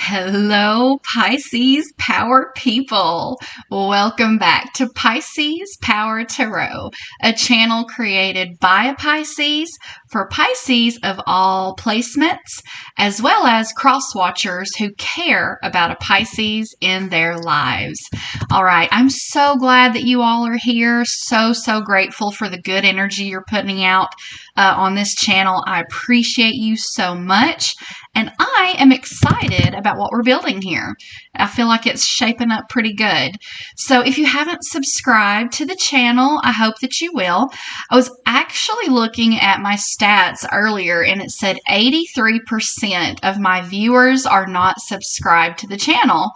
Hello, Pisces Power people. Welcome back to Pisces Power Tarot, a channel created by a Pisces for Pisces of all placements, as well as cross-watchers who care about a Pisces in their lives. All right, I'm so glad that you all are here. So grateful for the good energy you're putting out on this channel. I appreciate you so much. And I am excited about what we're building here. I feel like it's shaping up pretty good. So if you haven't subscribed to the channel, I hope that you will. I was actually looking at my stats earlier and it said 83% of my viewers are not subscribed to the channel.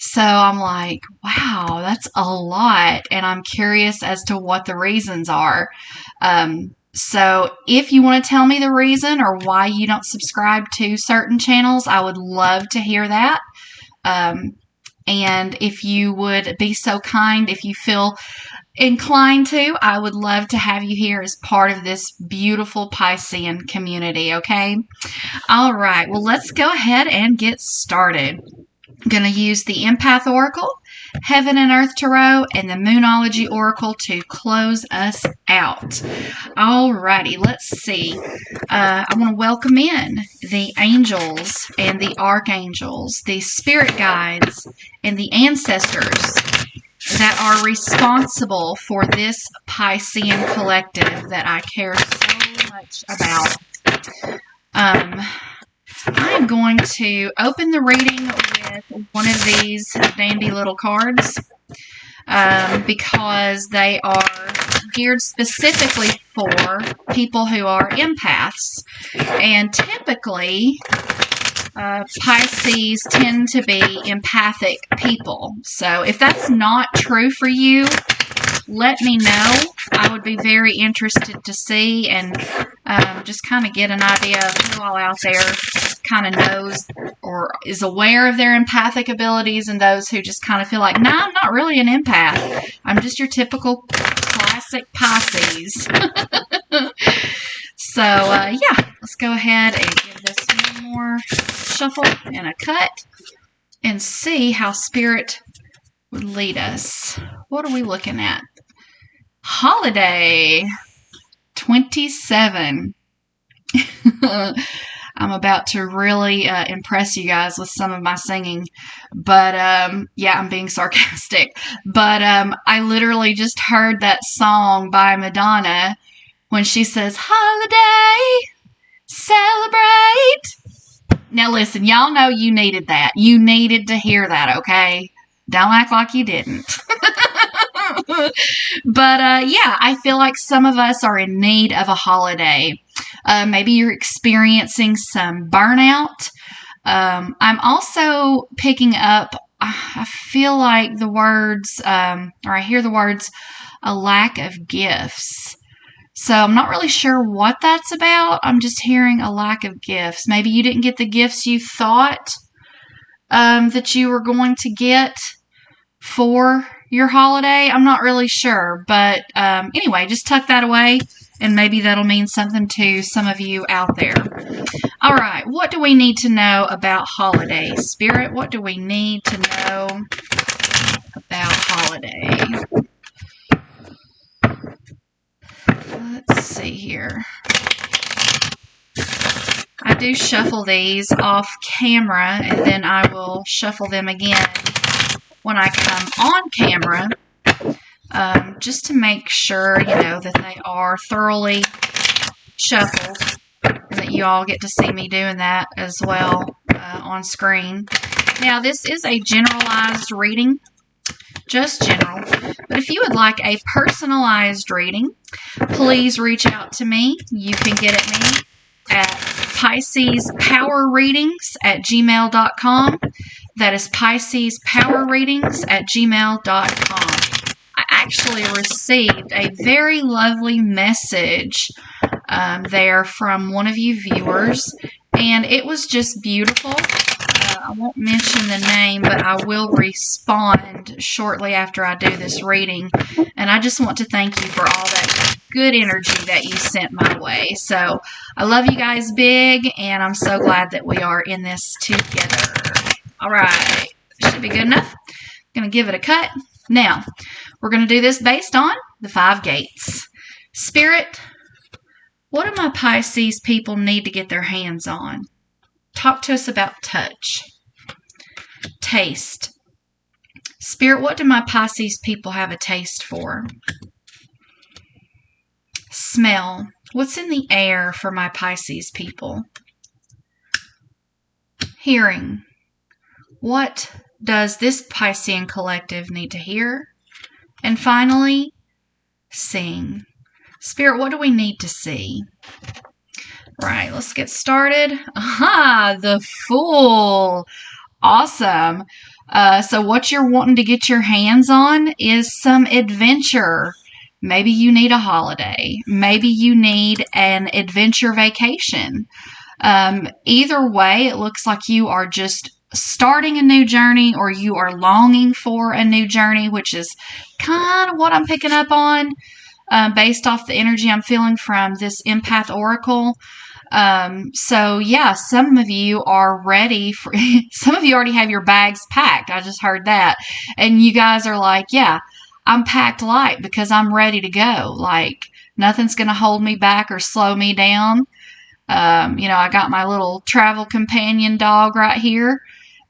So I'm like, wow, that's a lot. And I'm curious as to what the reasons are. So if you want to tell me the reason or why you don't subscribe to certain channels, I would love to hear that. And if you would be so kind, if you feel inclined to, I would love to have you here as part of this beautiful Piscean community, okay? All right, well, let's go ahead and get started. I'm going to use the Empath Oracle, Heaven and Earth Tarot, and the Moonology Oracle to close us out. Alrighty, let's see. I want to welcome in the angels and the archangels, the spirit guides and the ancestors that are responsible for this Piscean collective that I care so much about. I'm going to open the reading with one of these dandy little cards because they are geared specifically for people who are empaths. And typically, Pisces tend to be empathic people. So if that's not true for you, let me know. I would be very interested to see and just kind of get an idea of who all out there kind of knows or is aware of their empathic abilities and those who just kind of feel like, nah, I'm not really an empath. I'm just your typical classic Pisces. So, yeah, let's go ahead and give this one more shuffle and a cut and see how Spirit would lead us. What are we looking at? Holiday 27. I'm about to really impress you guys with some of my singing, but yeah, I'm being sarcastic. But I literally just heard that song by Madonna when she says, "Holiday, celebrate." Now listen, y'all know you needed that. You needed to hear that, okay? Don't act like you didn't. But yeah, I feel like some of us are in need of a holiday. Maybe you're experiencing some burnout. I'm also picking up, I feel like the words, or I hear the words, a lack of gifts. So I'm not really sure what that's about. I'm just hearing a lack of gifts. Maybe you didn't get the gifts you thought that you were going to get for your holiday. I'm not really sure. But anyway, just tuck that away and maybe that'll mean something to some of you out there. All right, what do we need to know about holiday? Spirit, what do we need to know about holiday? Let's see here. I do shuffle these off camera and then I will shuffle them again when I come on camera, just to make sure, you know, that they are thoroughly shuffled and that you all get to see me doing that as well on screen. Now, this is a generalized reading, just general, but if you would like a personalized reading, please reach out to me. You can get at me at piscespowerreadings@gmail.com. That is piscespowerreadings@gmail.com. I actually received a very lovely message there from one of you viewers, and it was just beautiful. I won't mention the name, but I will respond shortly after I do this reading. And I just want to thank you for all that good energy that you sent my way. So I love you guys big, and I'm so glad that we are in this together. All right. Should be good enough. Going to give it a cut. Now, we're going to do this based on the 5 gates. Spirit, what do my Pisces people need to get their hands on? Talk to us about touch. Taste. Spirit, what do my Pisces people have a taste for? Smell. What's in the air for my Pisces people? Hearing. What does this Piscean collective need to hear? And finally, seeing. Spirit, what do we need to see? Right, let's get started. Aha, the Fool. Awesome. So what you're wanting to get your hands on is some adventure. Maybe you need a holiday. Maybe you need an adventure vacation. Either way, it looks like you are just starting a new journey or you are longing for a new journey, which is kind of what I'm picking up on based off the energy I'm feeling from this empath oracle. So yeah, some of you are ready for, some of you already have your bags packed. I just heard that. And you guys are like, yeah, I'm packed light because I'm ready to go. Like nothing's going to hold me back or slow me down. I got my little travel companion dog right here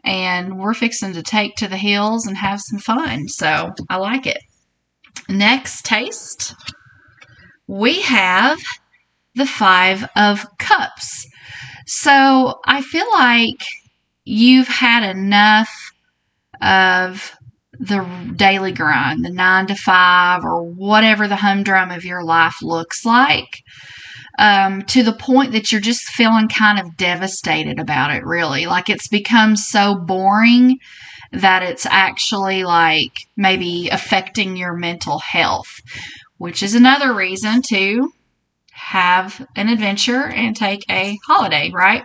and we're fixing to take to the hills and have some fun. So I like it. Next taste, we have the 5 of Cups. So I feel like you've had enough of the daily grind, the 9 to 5 or whatever the humdrum of your life looks like, to the point that you're just feeling kind of devastated about it, really. Like it's become so boring that it's actually like maybe affecting your mental health, which is another reason to have an adventure and take a holiday, right?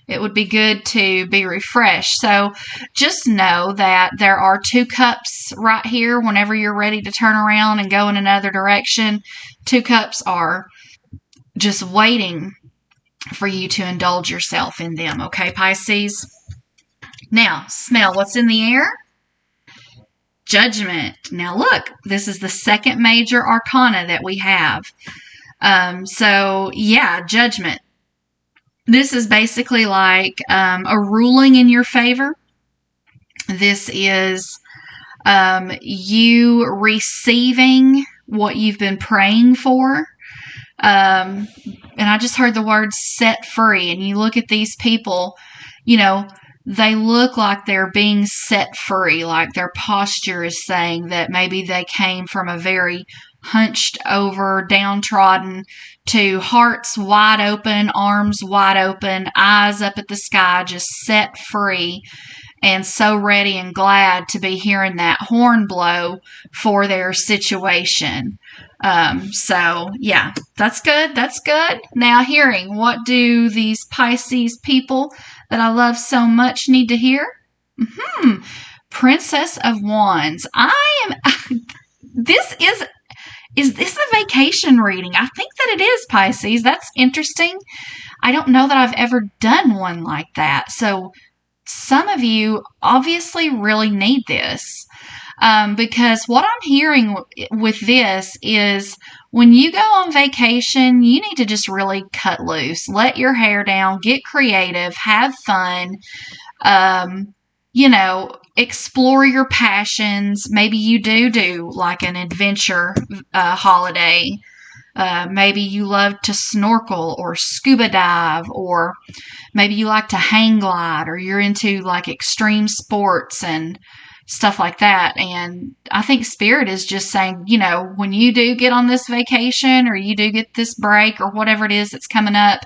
It would be good to be refreshed. So just know that there are 2 cups right here whenever you're ready to turn around and go in another direction. 2 cups are just waiting for you to indulge yourself in them, okay, Pisces? Now, smell. What's in the air? Judgment. Now look, this is the 2nd major arcana that we have. So yeah, judgment. This is basically like a ruling in your favor. This is you receiving what you've been praying for. And I just heard the word set free. And you look at these people, they look like they're being set free. Like their posture is saying that maybe they came from a very hunched over, downtrodden, to hearts wide open, arms wide open, eyes up at the sky, just set free, and so ready and glad to be hearing that horn blow for their situation. So yeah, that's good. That's good. Now hearing, what do these Pisces people that I love so much need to hear? Princess of Wands. Is this a vacation reading? I think that it is, Pisces. That's interesting. I don't know that I've ever done one like that. So some of you obviously really need this. Because what I'm hearing with this is when you go on vacation, you need to just really cut loose. Let your hair down. Get creative. Have fun. Explore your passions. Maybe you do like an adventure holiday. Maybe you love to snorkel or scuba dive, or maybe you like to hang glide, or you're into like extreme sports and stuff like that. And I think Spirit is just saying, when you do get on this vacation or you do get this break or whatever it is that's coming up,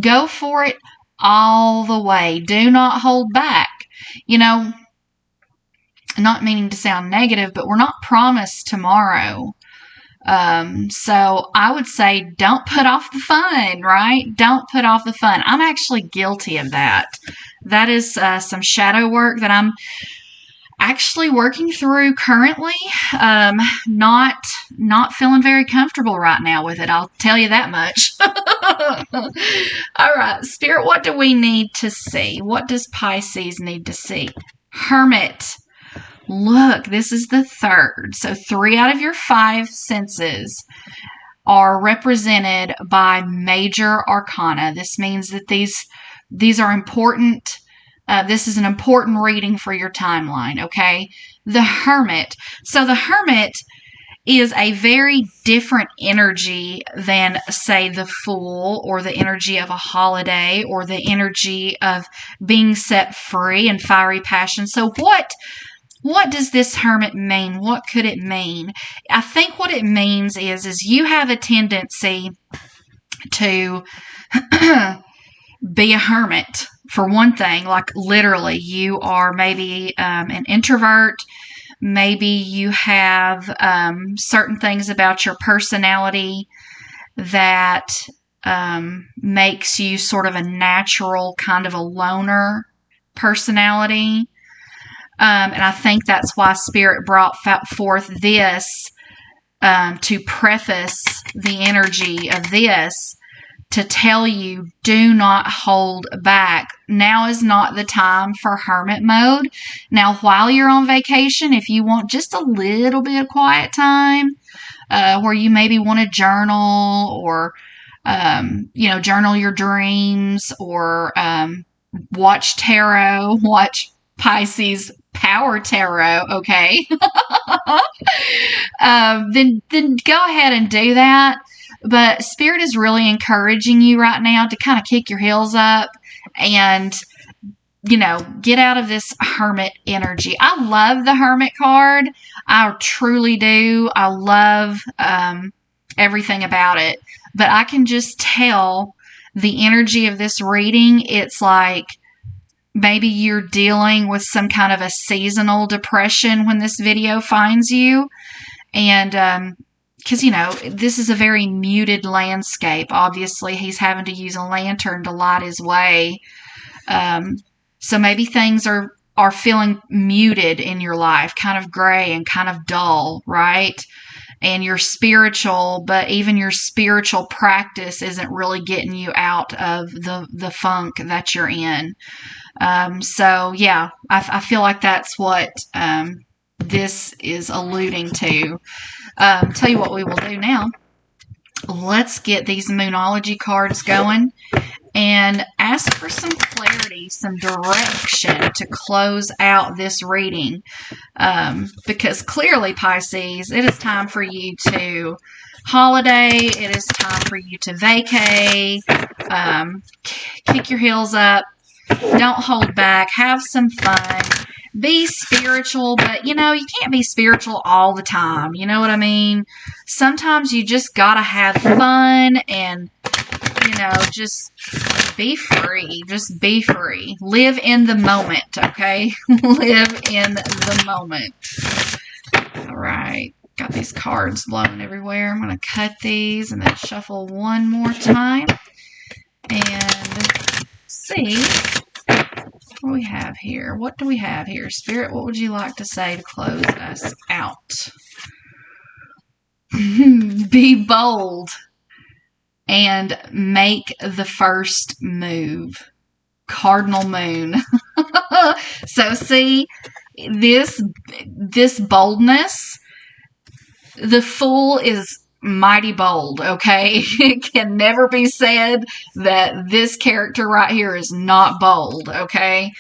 go for it all the way. Do not hold back. Not meaning to sound negative, but we're not promised tomorrow. So I would say don't put off the fun, right? Don't put off the fun. I'm actually guilty of that. That is some shadow work that I'm actually working through currently. Not feeling very comfortable right now with it. I'll tell you that much. All right, Spirit, what do we need to see? What does Pisces need to see? Hermit. Look, this is the third. So 3 out of your 5 senses are represented by major arcana. This means that these are important. This is an important reading for your timeline, okay? The Hermit. So the Hermit is a very different energy than, say, the Fool, or the energy of a holiday, or the energy of being set free and fiery passion. So what does this Hermit mean? What could it mean? I think what it means is you have a tendency to be a hermit, for one thing. Like, literally, you are maybe an introvert. Maybe you have certain things about your personality that makes you sort of a natural kind of a loner personality. And I think that's why Spirit brought forth this to preface the energy of this, to tell you, do not hold back. Now is not the time for hermit mode. Now, while you're on vacation, if you want just a little bit of quiet time, where you maybe want to journal, or, journal your dreams, or watch tarot, watch Pisces Power Tarot, okay? Then go ahead and do that. But Spirit is really encouraging you right now to kind of kick your heels up and, get out of this Hermit energy. I love the Hermit card. I truly do. I love everything about it. But I can just tell the energy of this reading. It's like maybe you're dealing with some kind of a seasonal depression when this video finds you. And because, this is a very muted landscape. Obviously, he's having to use a lantern to light his way. So maybe things are feeling muted in your life, kind of gray and kind of dull, right? And you're spiritual, but even your spiritual practice isn't really getting you out of the funk that you're in. So, yeah, I feel like that's what this is alluding to. Tell you what we will do now. Let's get these Moonology cards going and ask for some clarity, some direction to close out this reading. Because clearly, Pisces, it is time for you to holiday. It is time for you to vacay. Kick your heels up. Don't hold back. Have some fun. Be spiritual, but, you can't be spiritual all the time. You know what I mean? Sometimes you just gotta have fun and, just be free. Just be free. Live in the moment, okay? Live in the moment. All right. Got these cards blowing everywhere. I'm going to cut these and then shuffle one more time and see what we have here. What do we have here? Spirit, what would you like to say to close us out? Be bold and make the first move. Cardinal moon. So see, this boldness, the Fool is mighty bold, okay? It can never be said that this character right here is not bold, okay?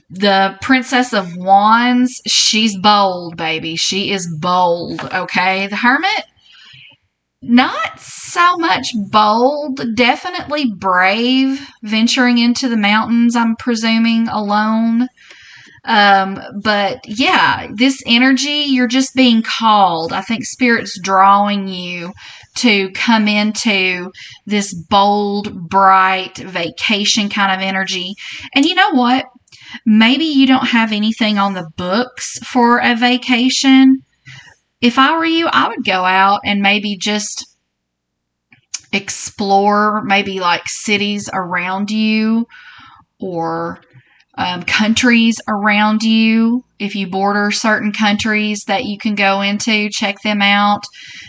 The Princess of Wands, she's bold, baby. She is bold, okay? The Hermit, not so much bold, definitely brave, venturing into the mountains, I'm presuming, alone. But yeah, this energy, you're just being called. I think Spirit's drawing you to come into this bold, bright, vacation kind of energy. And you know what? Maybe you don't have anything on the books for a vacation. If I were you, I would go out and maybe just explore maybe like cities around you, or countries around you. If you border certain countries that you can go into, check them out.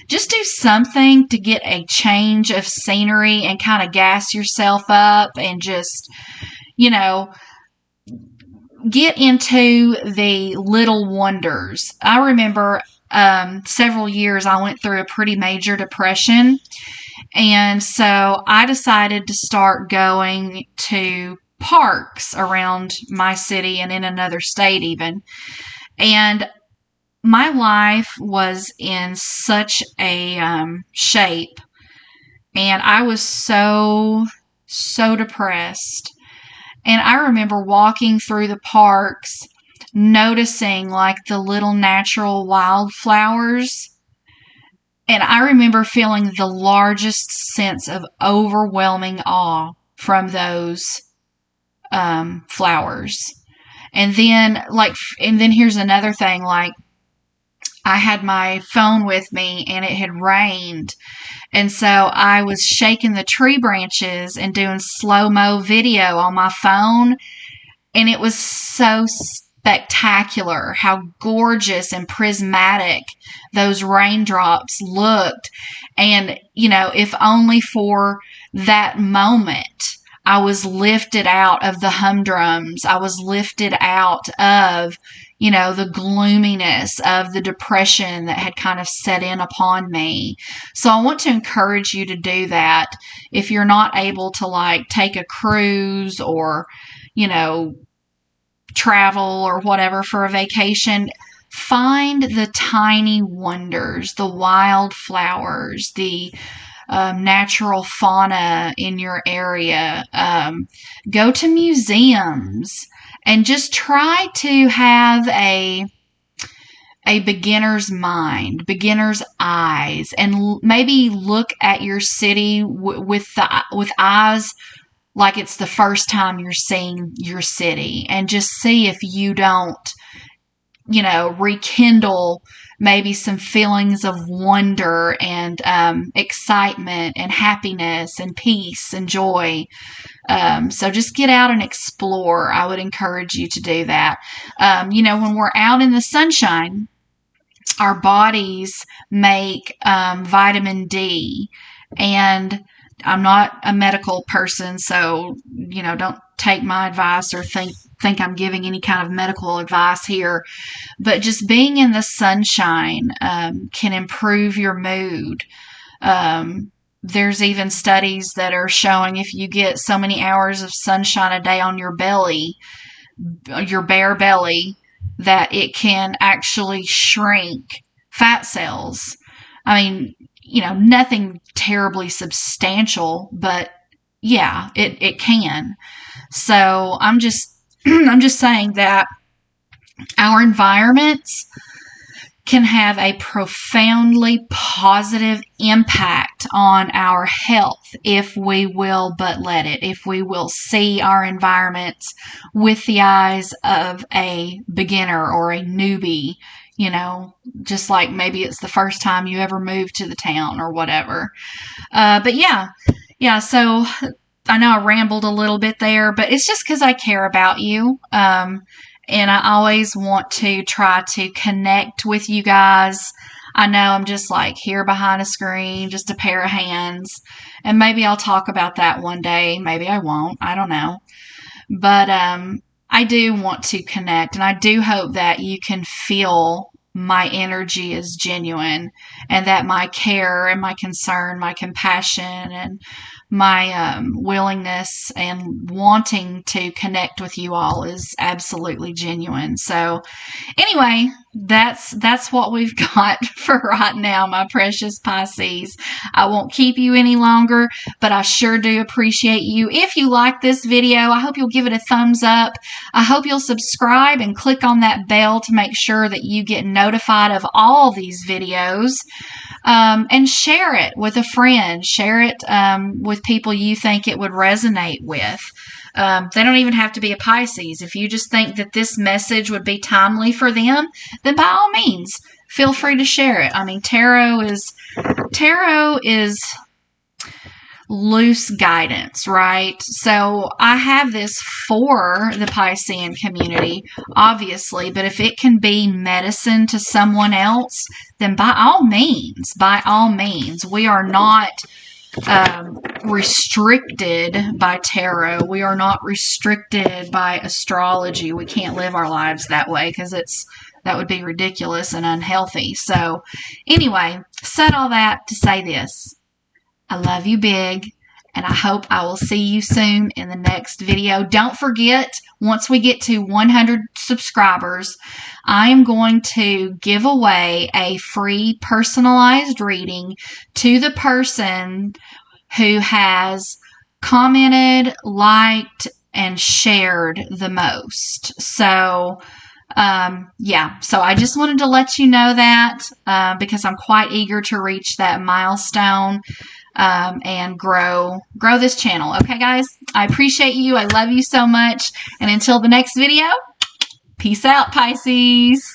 Just do something to get a change of scenery and kind of gas yourself up and just, get into the little wonders. I remember several years I went through a pretty major depression. And so I decided to start going to parks around my city and in another state even. And my life was in such a shape. And I was so depressed. And I remember walking through the parks, noticing like the little natural wildflowers. And I remember feeling the largest sense of overwhelming awe from those flowers. And then here's another thing, like I had my phone with me and it had rained. And so I was shaking the tree branches and doing slow-mo video on my phone. And it was so spectacular how gorgeous and prismatic those raindrops looked. And, if only for that moment, I was lifted out of the humdrums. I was lifted out of, the gloominess of the depression that had kind of set in upon me. So I want to encourage you to do that. If you're not able to take a cruise or, travel or whatever for a vacation, find the tiny wonders, the wildflowers, the natural fauna in your area. Go to museums and just try to have a beginner's mind, beginner's eyes, and maybe look at your city with eyes like it's the first time you're seeing your city, and just see if you don't, rekindle maybe some feelings of wonder and excitement and happiness and peace and joy. So just get out and explore. I would encourage you to do that. When we're out in the sunshine, our bodies make vitamin D. And I'm not a medical person, so, don't take my advice or think I'm giving any kind of medical advice here. But just being in the sunshine can improve your mood. There's even studies that are showing if you get so many hours of sunshine a day on your belly, your bare belly, that it can actually shrink fat cells. I mean, nothing terribly substantial, but yeah, it can. So I'm just saying that our environments can have a profoundly positive impact on our health if we will but let it, if we will see our environments with the eyes of a beginner or a newbie, just like maybe it's the first time you ever moved to the town or whatever. But yeah, so I know I rambled a little bit there, but it's just because I care about you. And I always want to try to connect with you guys. I know I'm just here behind a screen, just a pair of hands. And maybe I'll talk about that one day. Maybe I won't. I don't know. But I do want to connect. And I do hope that you can feel my energy is genuine. And that my care and my concern, my compassion, and my willingness and wanting to connect with you all is absolutely genuine. So anyway, that's what we've got for right now, my precious Pisces. I won't keep you any longer, but I sure do appreciate you. If you like this video, I hope you'll give it a thumbs up. I hope you'll subscribe and click on that bell to make sure that you get notified of all these videos. And share it with a friend. Share it with people you think it would resonate with. They don't even have to be a Pisces. If you just think that this message would be timely for them, then by all means, feel free to share it. I mean, tarot is loose guidance, right? So I have this for the Piscean community, obviously, but if it can be medicine to someone else, then by all means, we are not restricted by tarot. We are not restricted by astrology. We can't live our lives that way because that would be ridiculous and unhealthy. So anyway, said all that to say this. I love you big, and I hope I will see you soon in the next video. Don't forget, once we get to 100 subscribers, I am going to give away a free personalized reading to the person who has commented, liked, and shared the most. So yeah, so I just wanted to let you know that because I'm quite eager to reach that milestone and grow this channel. Okay, guys, I appreciate you. I love you so much. And until the next video, peace out, Pisces.